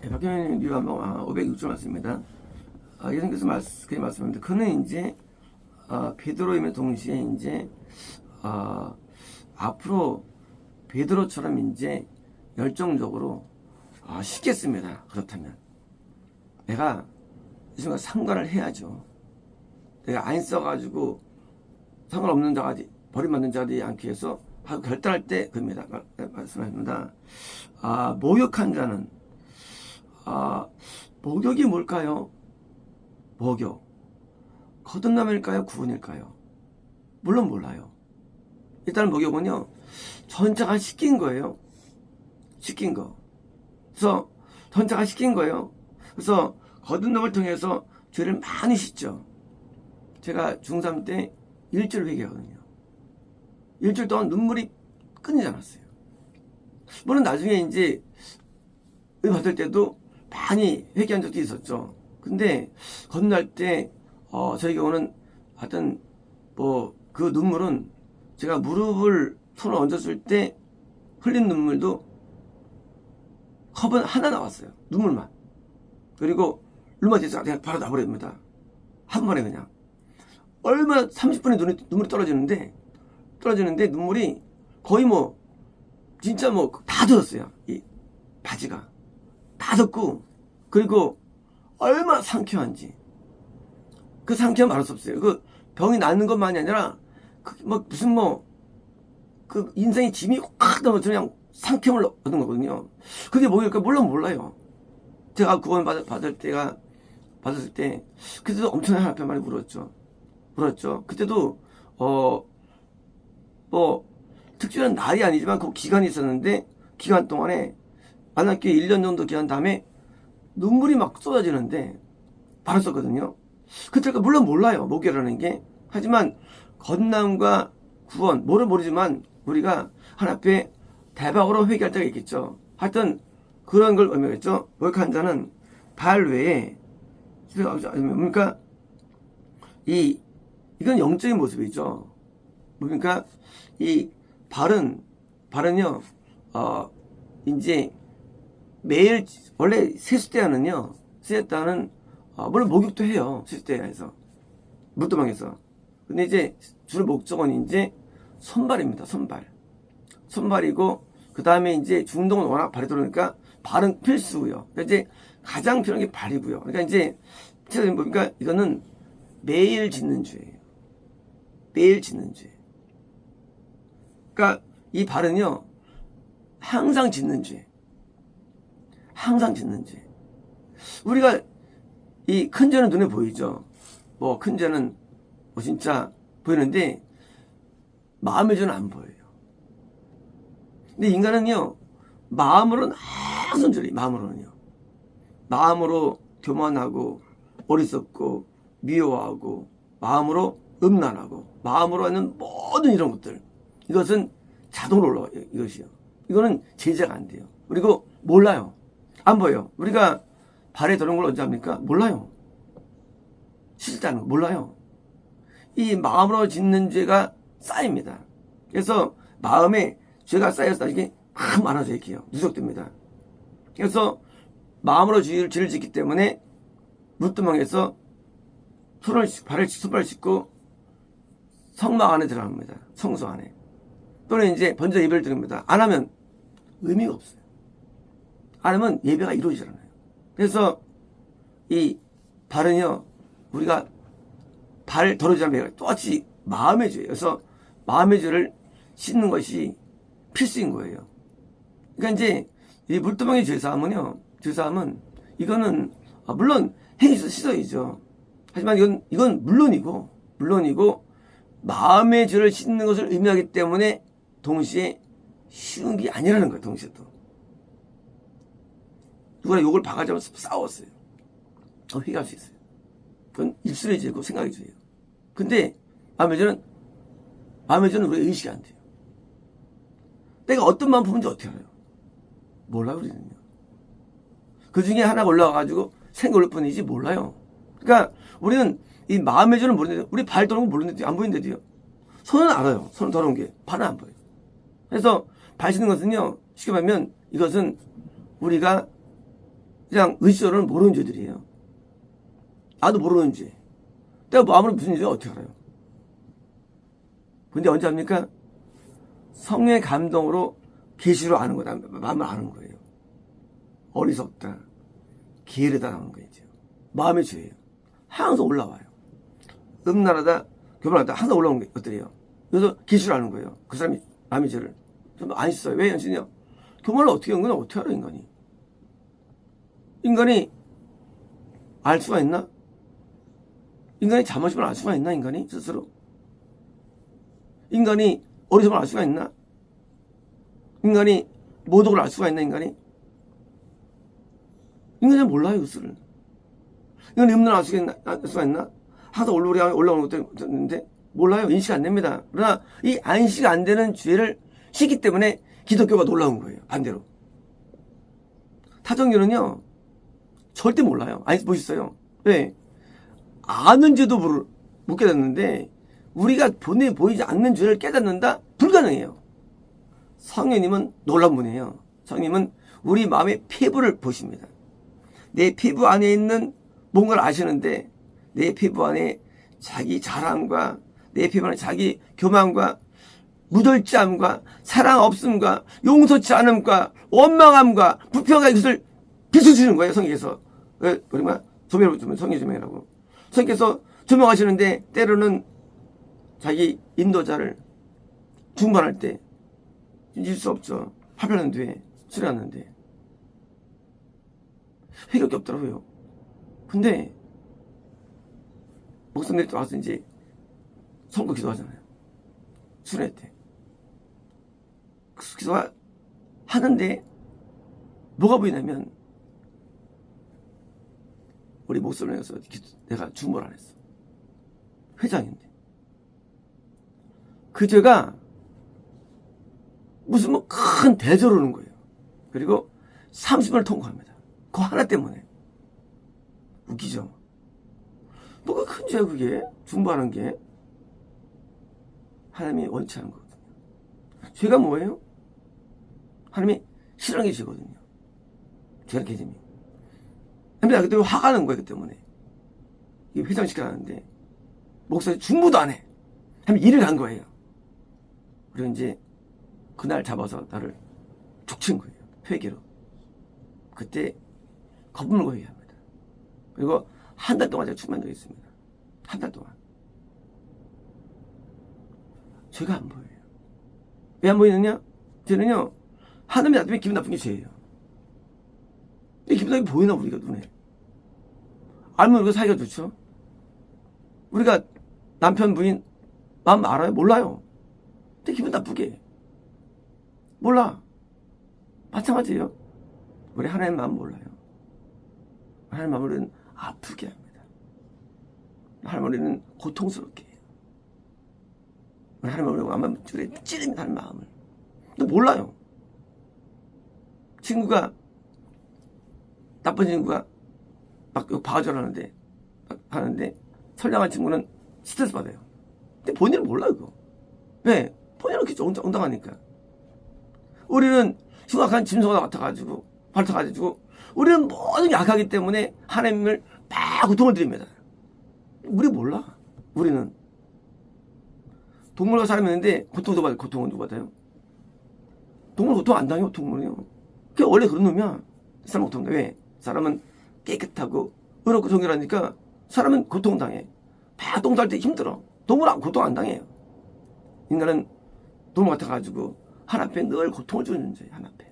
박경현 리뷰 한번 506점 맞습니다. 예수님께서 그렇게 말씀합니다. 그는 이제 베드로임에 동시에 이제 앞으로 베드로처럼 이제 열정적으로 싣겠습니다. 그렇다면 내가 이 순간 상관을 해야죠. 내가 안 써가지고 상관없는 자가 버림받는 자가 되지 않기 위해서 하고 결단할 때 그입니다. 말씀하십니다. 목욕한 자는 목욕이 뭘까요? 목욕 거듭남일까요? 구원일까요? 물론 몰라요. 일단 목욕은요 전체가 씻긴 거예요. 씻긴 거. 그래서 전체가 씻긴 거예요. 그래서 거듭남을 통해서 죄를 많이 씻죠. 제가 중3 때 일주일 회개하거든요. 일주일 동안 눈물이 끊이지 않았어요. 물론 나중에 이제 받을 때도 많이 회개한 적도 있었죠. 근데 거듭날 때 저희 경우는 하여튼 그 눈물은 제가 무릎을 손을 얹었을 때 흘린 눈물도 컵은 하나 나왔어요. 눈물만. 그리고 류마티스가 그냥 바로 나버립니다. 한 번에 그냥. 얼마나 30분에 눈물이 떨어지는데 눈물이 거의 진짜 다 젖었어요. 이 바지가. 다 젖고, 그리고 얼마나 상쾌한지. 그 상쾌함 말할 수 없어요. 그 병이 낫는 것만이 아니라, 그 인생의 짐이 확 넘어서 그냥 상쾌함을 얻은 거거든요. 그게 뭐일까? 물론 몰라요. 제가 구원 받았을 때, 그때도 엄청나게 하나님 많이 울었죠. 그때도, 특별한 날이 아니지만 그 기간이 있었는데, 기간 동안에, 만학교에 1년 정도 기간 다음에 눈물이 막 쏟아지는데, 받았었거든요. 그때가 물론 몰라요. 목욕이라는 게. 하지만, 거듭남과 구원, 모르지만, 우리가 하나님 앞에 대박으로 회개할 때가 있겠죠. 하여튼, 그런 걸 의미하겠죠. 목욕한 자는 발 외에, 뭡니까? 이건 영적인 모습이죠. 뭡니까? 이 발은요, 이제 매일, 원래 세숫대야는, 물론 목욕도 해요. 세숫대야에서. 물도망에서. 근데 이제 주로 목적은 이제 손발입니다. 손발이고, 그 다음에 이제 중동은 워낙 발이 들어오니까 발은 필수고요. 그러니까 이제 가장 필요한 게 발이고요. 그러니까 이제, 뭡니까? 이거는 매일 짓는 죄예요. 매일 짓는 죄. 그러니까 이 발은요, 항상 짓는 죄. 항상 짓는 죄. 우리가 이 큰 죄는 눈에 보이죠. 큰 죄는 진짜 보이는데 마음의 죄는 안 보여요. 근데 인간은요, 마음으로는 항상 죄. 마음으로 교만하고 어리석고 미워하고 마음으로 음란하고 마음으로 하는 모든 이런 것들, 이것은 자동으로 올라와요. 이것이요. 이거는 제재가 안 돼요. 그리고 몰라요. 안 보여요. 우리가 발에 들어온 걸 언제 합니까? 몰라요. 씻을 거 몰라요. 이 마음으로 짓는 죄가 쌓입니다. 그래서 마음에 죄가 쌓여서 이게 막 많아져 있게요. 누적됩니다. 그래서 마음으로 죄를 짓기 때문에 물두멍에서 손발을 씻고 성막 안에 들어갑니다. 성소 안에. 또는 이제 먼저 예배를 드립니다. 안 하면 의미가 없어요. 안 하면 예배가 이루어지지 않아요. 그래서 이 발은요, 우리가 발 더러지지 않으면 똑같이 마음의 죄예요. 그래서 마음의 죄를 씻는 것이 필수인 거예요. 그러니까 이제 이 물두멍의 죄사함은 이거는 물론 행위에서 씻어야죠. 하지만 이건 물론이고 마음의 죄를 씻는 것을 의미하기 때문에 동시에 쉬운 게 아니라는 거예요. 동시에 또 누가 욕을 바가지하면서 싸웠어요. 회개할 수 있어요. 그건 입술의 죄고 생각의 죄예요. 근데 마음의 죄는 우리가 의식이 안 돼요. 내가 어떤 마음 품은지 어떻게 알아요? 몰라요, 우리는요. 그 중에 하나가 올라와가지고 생각 올릴 뿐이지 몰라요. 그러니까 우리는 이 마음의 죄는 모르는데, 우리 발 더러운 거 모르는데, 안 보이는데도요. 손은 알아요. 손은 더러운 게. 발은 안 보여요. 그래서 발 씻는 것은요, 쉽게 말하면 이것은 우리가 그냥 의식적으로는 모르는 죄들이에요. 나도 모르는 죄. 내가 마음으로 무슨 죄를 어떻게 알아요? 근데 언제 합니까? 성령의 감동으로 계시로 아는 거다. 마음을 아는 거예요. 어리석다. 게으르다 나오는 거죠. 마음의 죄예요. 항상 올라와요. 음란하다, 교만하다 항상 올라오는 것들이에요. 그래서 계시로 아는 거예요. 그 사람이 마음의 죄를. 좀 안 씻어요. 왜 연신이요? 교만을 어떻게 한 거냐? 어떻게 알아, 인간이? 인간이 알 수가 있나? 인간이 자만심을 알 수가 있나, 인간이 스스로? 인간이 어리석음을 알 수가 있나? 인간이 모독을 알 수가 있나, 인간이? 인간이 잘 몰라요, 그것을. 인간이 음란을 알 수가 있나? 항상 올라오는 것들 있는데, 몰라요. 인식 안 됩니다. 그러나 이 안식 안 되는 죄를 씻기 때문에 기독교가 놀라운 거예요. 반대로. 타종교는요, 절대 몰라요. 아니, 멋있어요. 왜? 아는지도 못 깨닫는데, 우리가 본인이 보이지 않는 죄를 깨닫는다? 불가능해요. 성령님은 놀라운 분이에요. 성령님은 우리 마음의 피부를 보십니다. 내 피부 안에 있는 뭔가를 아시는데, 내 피부 안에 자기 자랑과, 내 피부 안에 자기 교만과, 무절제함과, 사랑 없음과, 용서치 않음과, 원망함과, 불평과 이것을 비춰주시는 거예요, 성령께서. 그러면 조명을 주면 성령 조명이라고. 성령께서 조명하시는데, 때로는 자기 인도자를 중반할 때, 잊을 수 없죠. 8년 뒤에 수련하는데. 회개할 게 없더라고요. 근데, 목사님들이 또 와서 이제 선거 기도하잖아요. 수련회 때. 기도가 하는데, 뭐가 보이냐면, 우리 목사님에서 내가 중보를 안 했어. 회장인데. 그 죄가 무슨 뭐 큰 대조를 오는 거예요. 그리고 30분을 통과합니다. 그거 하나 때문에. 웃기죠? 뭐가 큰 죄야 그게? 중보하는 게. 하나님이 원치 않은 거거든요. 죄가 뭐예요? 하나님이 싫어하는 게 죄거든요. 죄가 개념이. 근데 그때 화가 나는 거예요. 그 때문에. 이게 회장시켜놨는데 목사님 중보도 안 해. 하면 일을 간 거예요. 그리고 이제 그날 잡아서 나를 툭 친 거예요. 회계로. 그때 겁물고 회개합니다. 그리고 한 달 동안 제가 충만되어 있습니다. 한 달 동안. 죄가 안 보여요. 왜 안 보이느냐? 죄는요, 하나님이 나쁘면 기분 나쁜 게 죄예요. 이 기분 나쁘게 보이나, 우리가 눈에? 알면 우리가 사이가 좋죠? 우리가 남편, 부인, 마음 알아요? 몰라요. 근데 기분 나쁘게. 몰라. 마찬가지예요. 우리 하나님 마음 몰라요. 하나님 마음을 우리는 아프게 합니다. 하나님 우리는 고통스럽게 해요. 하나님 마음을 아마 찌릅니다. 하나님 마음을. 근데 몰라요. 친구가, 나쁜 친구가 막 봐줘라는데, 하는데, 선량한 친구는 스트레스 받아요. 근데 본인은 몰라요, 그거. 왜? 본인은 그렇게 엉당하니까. 우리는 흉악한 짐승과 같아가지고, 밝혀가지고, 우리는 모든 게 약하기 때문에 하나님을 막 고통을 드립니다. 우리 몰라. 우리는. 동물과 사람이 있는데, 고통도 받아요. 고통은 누가 받아요? 동물 고통 안 당해요, 동물이요. 그게 원래 그런 놈이야. 사람 고통 당해. 왜? 사람은 깨끗하고, 의롭고 정결하니까, 사람은 고통 당해. 막 똥 쌀 때 힘들어. 동물은 고통 안 당해요. 인간은 동물 같아가지고, 하나님께 늘 고통을 주는 존재예요, 하나님께.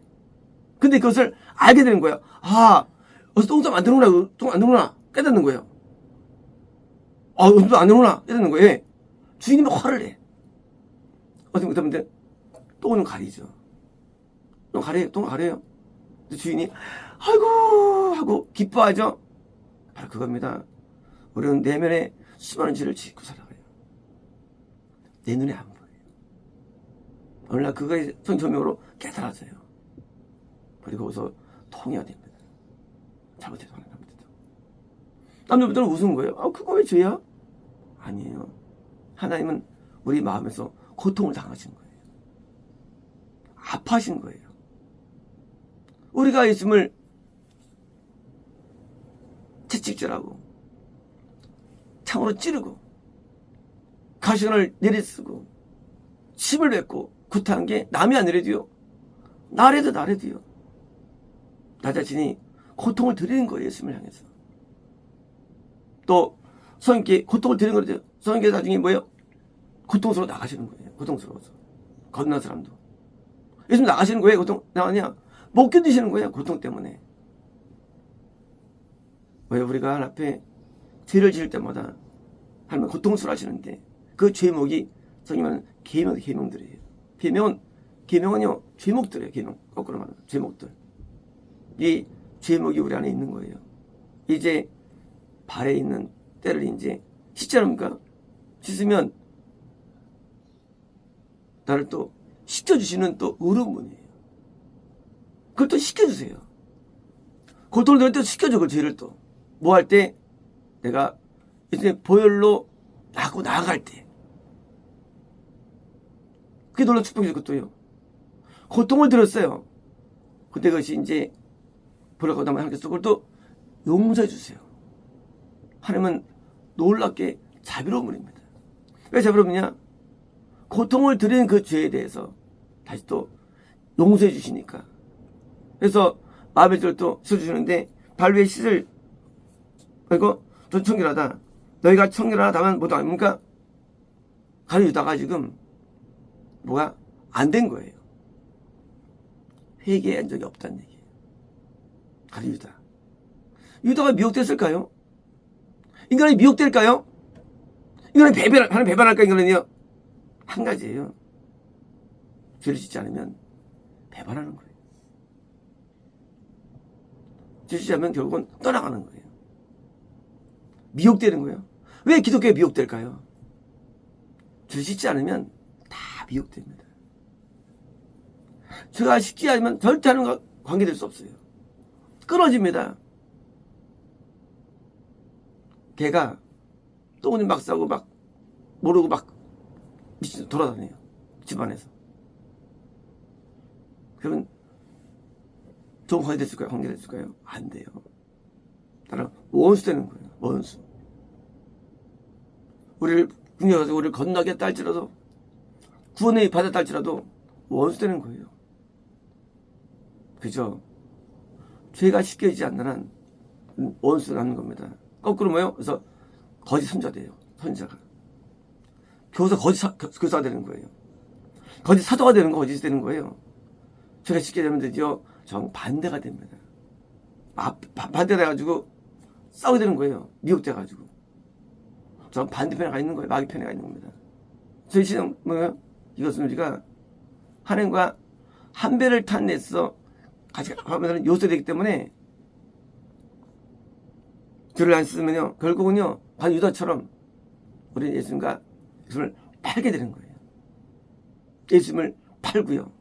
근데 그것을 알게 되는 거예요. 아, 어서 똥 싸면 안 되는구나, 똥 안 되는구나. 깨닫는 거예요. 아, 음도 안 되는구나. 깨닫는 거예요. 왜? 주인이 막 화를 내. 어떻게 못하면 똥을 좀 가리죠. 똥 가려요. 주인이, 아이고, 하고 기뻐하죠. 바로 그겁니다. 우리는 내면에 수많은 죄를 짓고 살아가요. 내 눈에 안 보여요. 어느 날 그거의 성조명으로 깨달아져요. 그리고서 통해야 됩니다. 잘못해도 하나 잘못해도. 남자분들은 웃은 거예요. 아, 그거 왜 죄야? 아니에요. 하나님은 우리 마음에서 고통을 당하신 거예요. 아파하신 거예요. 우리가 예수님을 채찍질하고 창으로 찌르고 가시관을 내리쓰고 침을 뱉고 구타한 게 남이 아니래도요. 나래도요. 나 자신이 고통을 드리는 거예요. 예수님을 향해서. 또 성인께 고통을 드리는 거죠. 성인께 나중에 뭐예요? 고통스러워 나가시는 거예요. 고통스러워서. 건넌 사람도. 예수님 나가시는 거예요. 고통 나가냐? 못 견디시는 거예요. 고통 때문에. 왜 우리가 하나님 앞에 죄를 지을 때마다 하나님 고통스러워 하시는데 그 죄목이 성경은 계명들이에요. 계명은요 죄목들이에요. 계명 거꾸로 말하면 죄목들. 이 죄목이 우리 안에 있는 거예요. 이제 발에 있는 때를 이제 씻지 않습니까? 씻으면 나를 또 씻겨주시는 또 의로운분이에요. 그걸 또 씻겨주세요. 고통을 들을 때 씻겨줘. 그 죄를 또 뭐 할 때 내가 이제 보혈로 나아갈 때 그게 놀라운 축복이죠. 그것도요. 고통을 들었어요. 근데 그것이 이제 보혈로 나면 하겠어. 그걸 또 용서해 주세요. 하나님은 놀랍게 자비로운 분입니다. 왜 자비롭느냐? 고통을 드리는 그 죄에 대해서 다시 또 용서해 주시니까. 그래서 마음의 죄를 또 씻어주시는데 발 위에 씻을 그리고 전 청결하다. 너희가 청결하다면 뭐도 아닙니까? 가르치다가 지금 뭐가 안 된 거예요. 회개한 적이 없다는 얘기예요. 가르치다. 유다가 미혹됐을까요? 인간이 미혹될까요? 인간이 하나님 배반할까? 인간은요 한 가지예요. 죄를 짓지 않으면 배반하는 거예요. 죄를 짓지 않으면 결국은 떠나가는 거예요. 미혹되는 거예요. 왜 기독교에 미혹될까요? 죄를 짓지 않으면 다 미혹됩니다. 죄가 짓지 않으면 절대 하나님과 관계될 수 없어요. 끊어집니다. 개가 똥을 막 싸고 막 모르고 막 미친 돌아다녀요. 집안에서. 그러면 좋은 관계 됐을까요? 관계 됐을까요? 안 돼요. 나랑 원수 되는 거예요. 원수. 우리를 궁여가지고 우리를 건너게 했다 할지라도 구원을 받았다 할지라도 원수 되는 거예요. 그죠? 죄가 씻겨지지 않는 한 원수 남는 겁니다. 거꾸로 뭐예요? 그래서 거짓 선자 돼요. 선자가. 교사 거짓 교사가 되는 거예요. 거짓 사도가 되는 거 거짓이 되는 거예요. 죄가 씻게 되면 드디어 정반대가 됩니다. 반대가 돼가지고 싸우게 되는 거예요. 미혹돼가지고. 전 반대편에 가 있는 거예요. 마귀 편에 가 있는 겁니다. 저희 시장 뭐예요? 이것은 우리가 하나님과 한 배를 탄내서 같이 가면 요소되기 때문에 죄를 안 씻으면요 결국은요 바로 유다처럼 우리 예수님과 예수님을 팔게 되는 거예요. 예수님을 팔고요.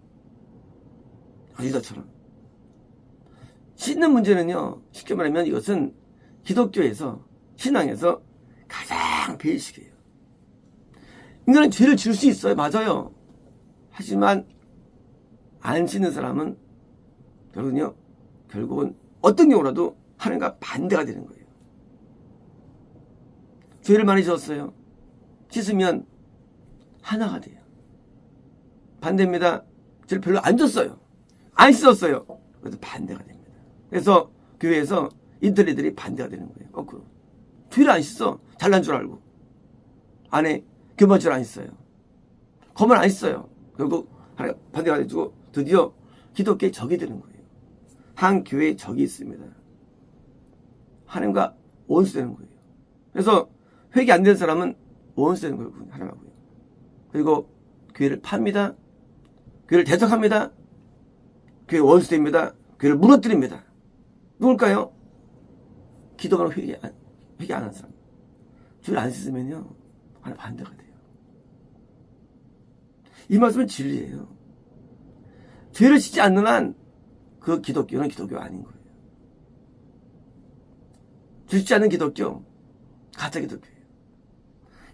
유다처럼. 씻는 문제는요 쉽게 말하면 이것은 기독교에서 신앙에서 가장 베이직이에요. 인간은 죄를 지을 수 있어요. 맞아요. 하지만 안 씻는 사람은 결국은 어떤 경우라도 하나님과 반대가 되는 거예요. 죄를 많이 지었어요. 씻으면 하나가 돼요. 반대입니다. 죄를 별로 안 졌어요. 안 씻었어요. 그래서 반대가 됩니다. 그래서 교회에서 인터넷들이 반대가 되는 거예요. 거꾸로. 죄를 안 씻어. 잘난 줄 알고. 안에 교만줄 안 씻어요. 검을 안 씻어요. 결국 하나가 반대가 돼주고 드디어 기독교의 적이 되는 거예요. 한 교회에 적이 있습니다. 하나님과 원수 되는 거예요. 그래서 회개 안 되는 사람은 원수 되는 거예요. 하나님하고요. 그리고 교회를 팝니다. 교회를 대적합니다. 교회 원수 됩니다. 교회를 무너뜨립니다. 누굴까요? 기도가 회개 안 한 사람. 죄를 안 씻으면요. 하나 반대가 돼요. 이 말씀은 진리예요. 죄를 씻지 않는 한 그 기독교는 기독교가 아닌 거예요. 죄 씻지 않는 기독교, 가짜 기독교예요.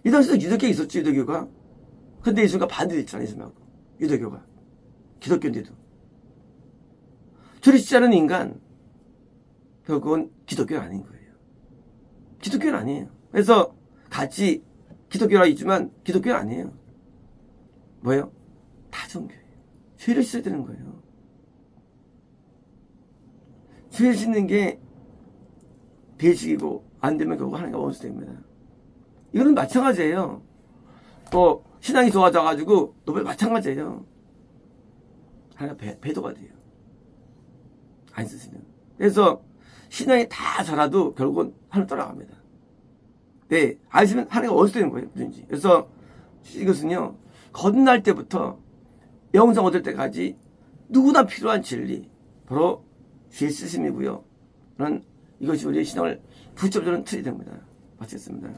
이 당시에도 유대교가 있었죠, 유대교가. 근데 예수가 반대됐잖아요, 예수님하고. 유대교가. 기독교인데도. 죄를 씻지 않은 인간, 결국은 기독교가 아닌 거예요. 기독교는 아니에요. 그래서 같이 기독교라 있지만 기독교는 아니에요. 뭐예요? 다종교예요. 죄를 씻어야 되는 거예요. 죄를 씻는 게 배식이고 안 되면 결국 하나님과 원수됩니다. 이거는 마찬가지예요. 또 신앙이 좋아져가지고 노벨 마찬가지예요. 하나님과 배도가 돼요. 안 쓰시면. 그래서 신앙이 다 잘라도 결국은 하늘 떠나갑니다. 네, 아시면 하나님과 원수되는 거예요. 뭐든지. 그래서 이것은요, 거듭날 때부터 영생 얻을 때까지 누구나 필요한 진리, 바로 죄 쓰심이고요. 이것이 우리의 신앙을 붙잡는 틀이 됩니다. 마치겠습니다.